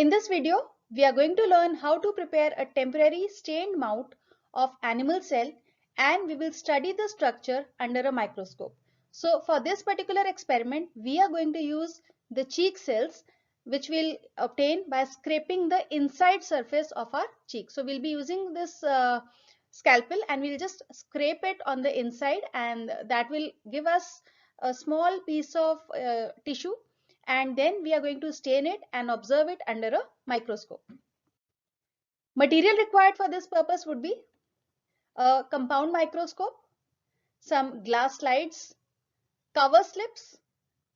In this video, we are going to learn how to prepare a temporary stained mouth of animal cell, and we will study the structure under a microscope. So for this particular experiment, we are going to use the cheek cells which we'll obtain by scraping the inside surface of our cheek. So we'll be using this scalpel and we'll just scrape it on the inside, and that will give us a small piece of tissue, and then we are going to stain it and observe it under a microscope. Material required for this purpose would be a compound microscope, some glass slides, cover slips,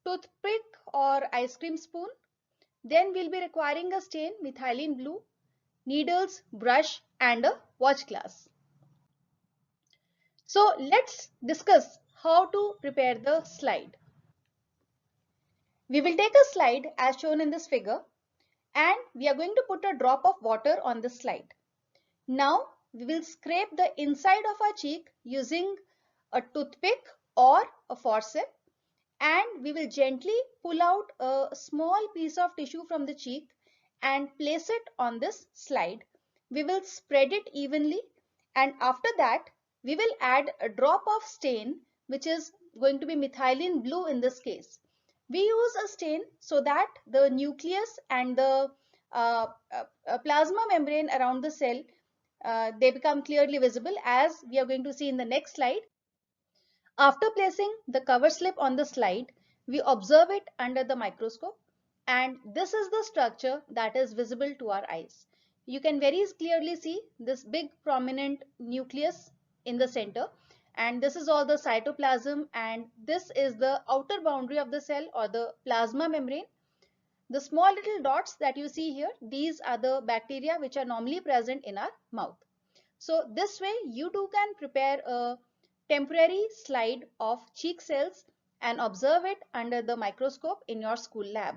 toothpick or ice cream spoon. Then we'll be requiring a stain, methylene blue, needles, brush and a watch glass. So let's discuss how to prepare the slide. We will take a slide as shown in this figure, and we are going to put a drop of water on the slide. Now we will scrape the inside of our cheek using a toothpick or a forceps, and we will gently pull out a small piece of tissue from the cheek and place it on this slide. We will spread it evenly, and after that we will add a drop of stain, which is going to be methylene blue in this case. We use a stain so that the nucleus and the plasma membrane around the cell, they become clearly visible, as we are going to see in the next slide. After placing the cover slip on the slide, we observe it under the microscope, and this is the structure that is visible to our eyes. You can very clearly see this big prominent nucleus in the center, and this is all the cytoplasm, and this is the outer boundary of the cell or the plasma membrane. The small little dots that you see here, these are the bacteria which are normally present in our mouth. So this way you too can prepare a temporary slide of cheek cells and observe it under the microscope in your school lab.